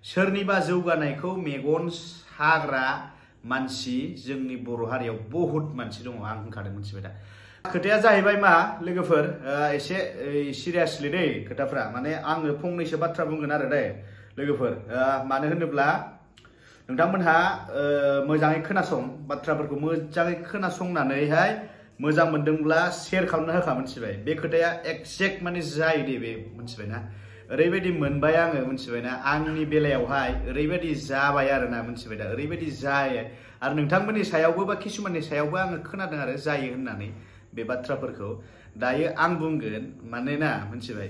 सोरनिबा जौगानायखौ मेगन साग्रा मानसि जोंनि बर' हारियाव बहुत मानसि दङ आं होनखादों मिथिबाय दा खोथाया जाहैबाय मा लोगोफोर एसे सिरियासलि दै खोथाफ्रा माने आङो फंनैसो बाथ्रा बुंगोन आरो दै लोगोफोर मानो होनोब्ला नोंथांमोनहा मोजाङै खोनासं बाथ्राफोरखौ मोजाङै खोनासंनानैहाय मोजां मोनदोंब्ला शेयार खालामना होखा मिथिबाय बे खोथाया एक्जेक्ट माने जायो दे बे मिथिबायना ओरैबायदि मोनबाय आङो मिथिबायना आंनि बेलायावहाय ओरैबायदि जाबाय आरोना मिथिबाय दा ओरैबायदि जायो आरो नोंथांमोननि सायावबो बा किसुमाननि सायावबो आङो खोनादों आरो जायो होननानै बे बाथ्राफोरखौ दायो आं बुंगोन मानोना मिथिबाय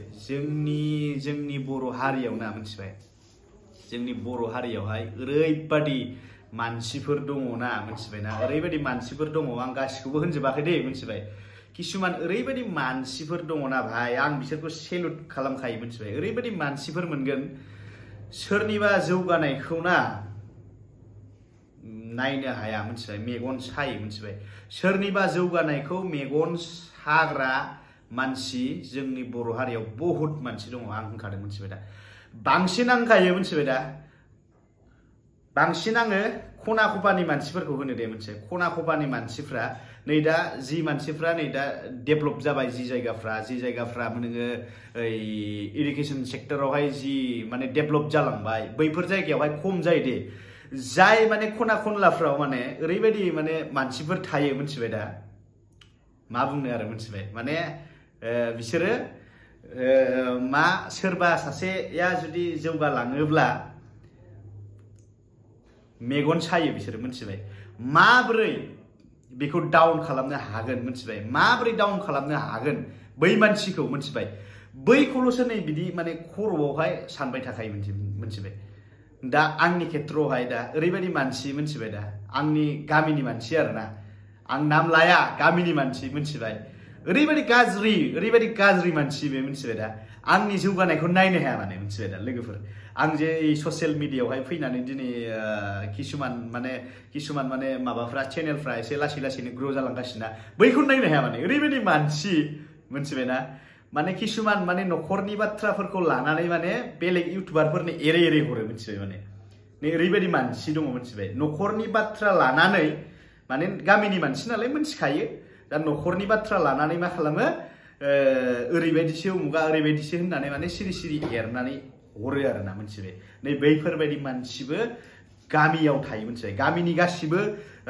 जोंनि बर' हारियावना मिथिबाय जोंनि बर' हारियावहाय ओरैबायदि मानसिफोर दङना मिथिबायना ओरैबायदि मानसिफोर दङ आं गासिखौबो होनजोबाखै दे मिथिबाय किसुमान ओरैबायदि मानसिफोर दङना भाई आं बिसोरखौ सेलुट खालामखायो मिथिबाय ओरैबायदि मानसिफोर मोनगोन सोरनिबा जौगानायखौ ना नायनो हाया मिथिबाय मेगन सायो मिथिबाय सोरनिबा जौगानायखौ मेगन साग्रा मानसि जोंनि बर' हारियाव बहुत मानसि दङ आं होनखादों मिथिबाय दा बांसिन आं गायो मिथिबाय दा बांसिन आङो खना खपानि मानसिफोरखौ होनो दे मोनसे खना खपानि मानसिफ्रा नै दा जि मानसिफ्रा नै दा डेभलप जाबाय जि जायगाफ्रा नोङो इडुकेसन सेक्टरावहाय जि माने डेभलप जालांबाय बैफोर जायगायावहाय खम जायो दे जाय माने खना खनलाफ्राव माने ओरैबायदि माने मानसिफोर थायो मिथिबाय दा मा बुंनो आरो मिथिबाय माने बिसोरो मा सोरबा सासेया जुदि जौगालाङोब्ला मेगन सायो बिसोरो मिथिबाय माब्रै बेखौ डाउन खालामनो हागोन मिथिबाय माब्रै डाउन खालामनो हागोन बै मानसिखौ मिथिबाय बैखौल'सो नै बिदि माने खर'आवहाय सानबाय थाखायो मिथिबाय दा आंनि खेथ्रआवहाय दा ओरैबायदि मानसि मिथिबाय दा आंनि गामिनि मानसि आरोना आं नाम लाया गामिनि मानसि मिथिबाय ओरैबायदि गाज्रि मानसि बे मिथिबाय दा आंनि जौगानायखौ नायनो हाया माने मिथिबाय दा लोगोफोर आं जे ससियेल मिडियायावहाय फैनानै दिनै किसुमान माने माबाफ्रा चेनेलफ्रा एसे लासैनो ग्र' जालांगासिनो बैखौ नायनो हाया माने ओरैबायदि मानसि मिथिबाय ना माने किसुमान माने न'खरनि बाथ्राफोरखौ लानानै माने बेलेग इउटुबारफोरनि एरे हरो मिथिबाय माने नै ओरैबायदि मानसि दङ मिथिबाय न'खरनि बाथ्रा लानानै माने गामिनि मानसि नालाय मिथिखायो दा न'खरनि बाथ्रा लानानै मा खालामो ओरैबायदिसो उमुगा ओरैबायदिसो होननानै माने सिरि एरनानै हरो आरोना मिथिबाय नै बैफोरबायदि मानसिबो गामियाव थायो मिथिबाय गामिनि गासिबो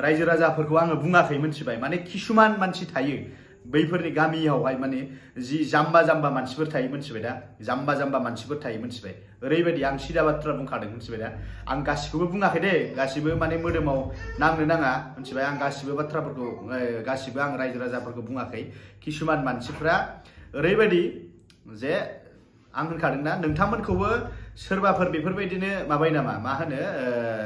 रायजो राजाफोरखौ आङो बुङाखै मिथिबाय माने किसुमान मानसि थायो बैफोरनि गामियावहाय माने जि जाम्बा मानसिफोर थायो मिथिबाय दा जाम्बा मानसिफोर थायो मिथिबाय ओरैबायदि आं सिदा बाथ्रा बुंखादों मिथिबाय दा आं गासिखौबो बुङाखै दे गासिबो माने मोदोमाव नांनो नाङा मिथिबाय आं गासिबो बाथ्राफोरखौ गासिबो आं रायजो राजाफोरखौ बुङाखै किसुमान मानसिफ्रा ओरैबायदि जे आं होनखादोंना नोंथांमोनखौबो सोरबाफोर बेफोरबायदिनो माबाय नामा मा होनो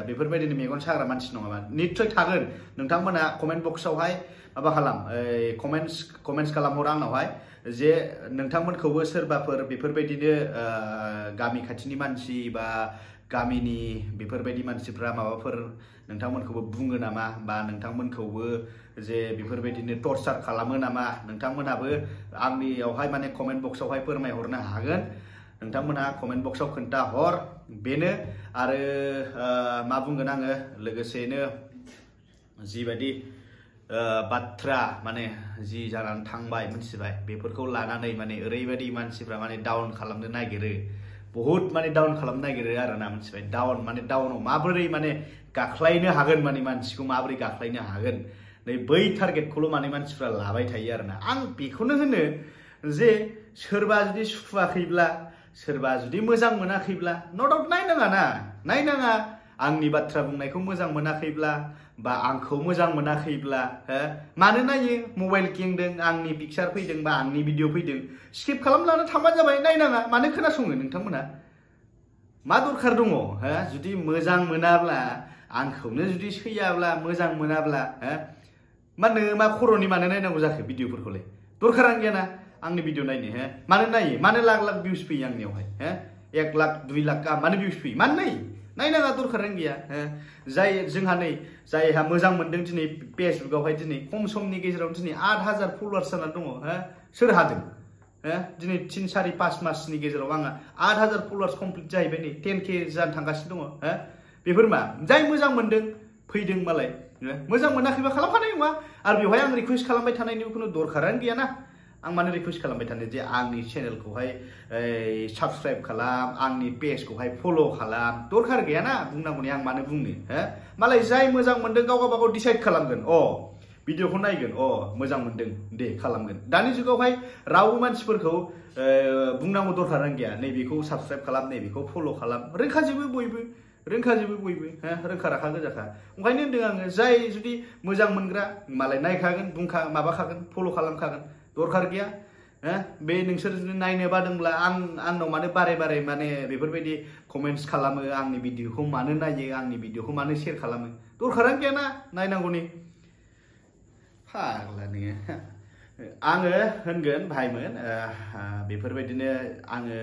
बेफोरबायदिनो मेगन साग्रा मानसि नङाबा निस्सय थागोन नोंथांमोना कमेन्ट बक्सआवहाय माबा खालाम कमेन्ट्स खालामहर आंनावहाय जे नोंथांमोनखौबो सोरबाफोर बेफोरबायदिनो गामि खाथिनि मानसि बा गामिनि बेफोरबायदि मानसिफ्रा माबाफोर नोंथांमोनखौबो बुङो नामा बा नोंथांमोनखौबो जे बेफोरबायदिनो टर्चार खालामो नामा नोंथांमोनहाबो आंनियावहाय माने कमेन्ट बक्सआवहाय फोरमायहरनो हागोन नोंथांमोनहा कमेन्ट बक्सआव खोन्थाहर बेनो आरो मा बुंगोन आङो लोगोसेनो जिबायदि बाथ्रा माने जि जानानै थांबाय मिथिबाय बेफोरखौ लानानै माने ओरैबायदि मानसिफ्रा माने डाउन खालामनो नागिरो बहुत माने डाउन खालामनो नागिरो आरोना मिथिबाय डाउनाव माबोरै माने गाख्लायनो हागोन माने मानसिखौ माबोरै गाख्लायनो हागोन नै बै टारगेटखौल' माने मानसिफ्रा लाबाय थायो आरोना आं बेखौनो होनो जे सोरबा जुदि सुखुवाखैब्ला सोरबा जुदि मोजां मोनाखैब्ला न' डाउट नायनाङा आंनि बाथ्रा बुंनायखौ मोजां मोनाखैब्ला बा आंखौ मोजां मोनाखैब्ला मानो नायो मबाइल गेंदों आंनि पिक्सार फैदों बा आंनि भिडिअ फैदों स्किप खालामनानै थांबानो जाबाय नायनाङा मानो खोनासङो नोंथांमोना मा दरखार दङ जुदि मोजां मोनाब्ला आंखौनो जुदि सैयाब्ला मोजां मोनाब्ला मा खर'नि मानो नायनांगौ जाखो भिडिअफोरखौलाय दरखारानो गैयाना आंनि भिडिअ नायनो मानो नायो मानो लाख भिउस फैयो आंनियावहाय 1 लाख 2 लाख गाहाम मानो भिउस फैयो मानो नायनाङा दरखारानो गैया जोंहा नै जायहा मोजां मोनदों दिनै फेसबुकआवहाय दिनै खम समनि गेजेराव दिनै 8,000 फलोवार्स जानानै दङ सोर हादों दिनै 3-4-5 मासनि गेजेराव आङो 8,000 फलोवार्स कमप्लिट जाहैबाय नै 10K जानो थांगासिनो दङ बेफोर मा जाय मोजां मोनदों फैदों मालाय मोजां मोनाखैबा खालामखानाय नङा आरो बेवहाय आं रिकुवेस्ट खालामबाय थानायनि खुनु दरखारानो गैयाना आं माने रिकुवेस्ट खालामबाय थानो जे आंनि चेनेलखौहाय साबस्क्राइब खालाम आंनि पेजखौहाय फल' खालाम दरखार गैयाना बुंनांगौनि आं मानो बुंनो मालाय जाय मोजां मोनदों गाव गावबा गाव डिसाइड खालामगोन भिडिअखौ नायगोन मोजां मोनदों दे खालामगोन दानि जुगावहाय रावबो मानसिफोरखौ बुंनांगौ दरखारानो गैया नैबेखौ साबस्क्राइब खालाम नैबेखौ फल' खालाम रोंखाजोबो बयबो रोंखा राखा गोजाखा ओंखायनो होनदों आङो जाय जुदि मोजां मोनग्रा मालाय नायखागोन माबाखागोन फल' खालामखागोन दरखार गैया बे नोंसोर जुदि नायनो बादोंब्ला आंनाव मानो बारे माने बेफोरबायदि कमेन्ट्स खालामो आंनि भिडिअखौ मानो नायो आंनि भिडिअखौ मानो शेयार खालामो दरखारानो गैयाना नायनांगौनि फाग्ला नोङो आङो होनगोन भाइमोन बेफोरबायदिनो आङो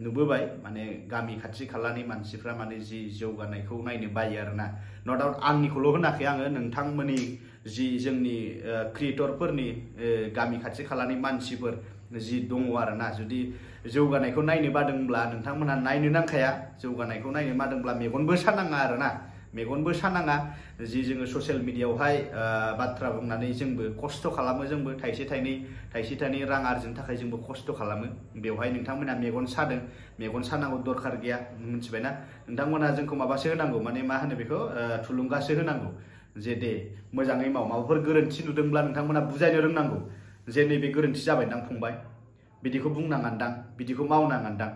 नुबोबाय माने गामि खाथि खालानि मानसिफ्रा माने जि जौगानायखौ नायनो बायो आरोना न' डाउट आंनिखौल' होनाखै आङो नोंथांमोननि जि जोंनि क्रिएटरफोरनि गामि खाथि खालानि मानसिफोर जि दङ आरोना जुदि जौगानायखौ नायनो बादोंब्ला नोंथांमोनहा नायनो नांखाया जौगानायखौ नायनो बादोंब्ला मेगनबो सानाङा आरोना मेगनबो सानाङा जि जोङो ससियेल मिडियायावहाय बाथ्रा बुंनानै जोंबो खस्थ' खालामो जोंबो थाइसे थाइनै रां आरजिनो थाखाय जोंबो खस्थ' खालामो बेवहाय नोंथांमोना मेगन सादों मेगन सानांगौ दरखार गैया मिथिबायना नोंथांमोना जोंखौ माबासो होनांगौ माने मा होनो बेखौ थुलुंगासो होनांगौ जे दे मोजाङै माबाफोर गोरोन्थि नुदोंब्ला नोंथांमोना बुजायनो रोंनांगौ जे नैबे गोरोन्थि जाबायदां फंबाय बिदिखौ बुंनाङादां बिदिखौ मावनाङादां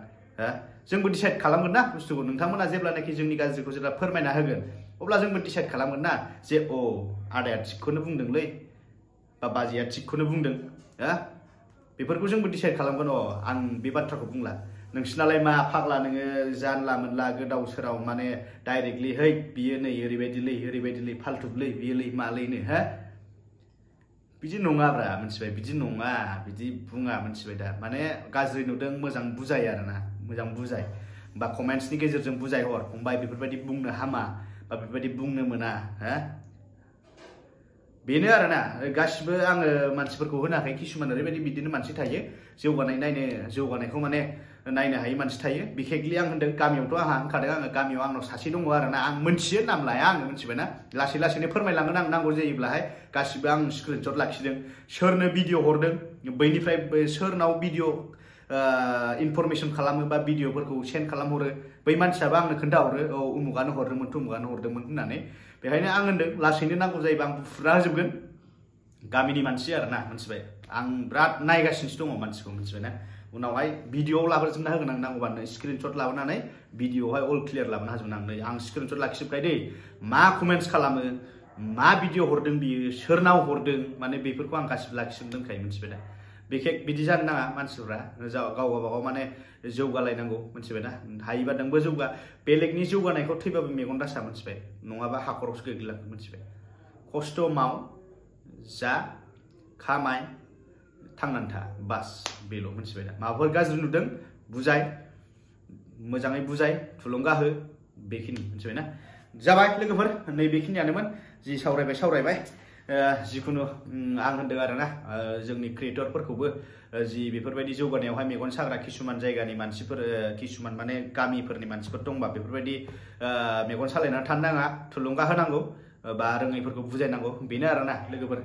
जोंबो डिसाइड खालामगोन ना बुस्थुखौ नोंथांमोना जेब्लानाखि जोंनि गाज्रिखौ जेब्ला फोरमायना होगोन अब्ला जोंबो डिसाइड खालामगोन ना जे आदाया थिगखौनो बुंदोंलै बा बाजैया थिगखौनो बुंदों बेफोरखौ जोंबो डिसाइड खालामगोन आं बे बाथ्राखौ बुंला नोंसिनालाय मा फाग्ला नोङो जानला मोनला गोदाव सोराव माने डाइरेक्टलि है बियो नै ओरैबायदिलै फाल्थुलै बियोलै मालैनो बिदि नङाब्रा मिथिबाय बिदि नङा बिदि बुङा मिथिबाय दा माने गाज्रि नुदों मोजां बुजाय आरोना मोजां बुजाय बा कमेन्ट्सनि गेजेरजों बुजाय हर फंबाय बेफोरबायदि बुंनो हामा बा बेफोरबायदि बुंनो मोना बेनो आरोना गासिबो आङो मानसिफोरखौ होनाखै किसुमान ओरैबायदि बिदिनो मानसि थायो जौगानायखौ माने नायनो हायै मानसि थायो बिखेकलि आं होनदों गामियावथ' आंहा होनखादों आङो गामियाव आंनाव सासे दङ आरोना आं मोनथियो नाम लाया आङो मिथिबायना लासैनो फोरमायलांगोन आं नांगौ जायोब्लाहाय गासिबो आं स्क्रिनशट लाखिदों सोरनो भिडिअ हरदों बैनिफ्राय सोरनाव भिडिअ इनफरमेसन खालामो बा भिडिअफोरखौ सेन्ड खालामहरो बै मानसियाबो आंनो खोन्थाहरो उमुगानो हरदोंमोन होननानै बेखायनो आं होनदों लासैनो नांगौ जायोबा आं फुरा होजोबगोन गामिनि मानसि आरोना मिथिबाय आं बिराद नायगासिनोसो दङ मानसिखौ मिथिबायना उनावहाय भिडिअआव लाबोजोबना होगोन आं नांगौबानो स्क्रिनशट लाबोनानै भिडिअआवहाय अल क्लियार लाबोना होजोबगोन आं स्क्रिनशट लाखिजोबबाय दै मा कमेन्ट्स खालामो मा भिडिअ हरदों बियो सोरनाव हरदों माने बेफोरखौ आं गासिबो लाखिजोबनो दोनखायो मिथिबाय दा बिदि जानो नाङा मानसिफ्रा गाव माने जौगालायनांगौ मिथिबायना हायोबा नोंबो जौगा बेलेगनि जौगानायखौ थैबाबो मेगन दासा मिथिबाय नङाबा हाखरावसो गोग्लैलांगोन मिथिबाय खस्थ' माव जा खामाय थांनानै था बास बेल' मिथिबाय दा माबाफोर गाज्रि नुदों बुजाय मोजाङै बुजाय थुलुंगा हो बेखिनि मिथिबायना जाबाय लोगोफोर नै बेखिनियानोमोन जि सावरायबाय जिखुनु आं होनदों आरोना जोंनि क्रिएटरफोरखौबो जि बेफोरबायदि जौगानायावहाय मेगन साग्रा किसुमान जायगानि मानसिफोर किसुमान माने गामिफोरनि मानसिफोर दंबा बेफोरबायदि मेगन सालायनानै थानो नाङा थुलुंगा होनांगौ बा रोङैफोरखौ बुजायनांगौ बेनो आरोना लोगोफोर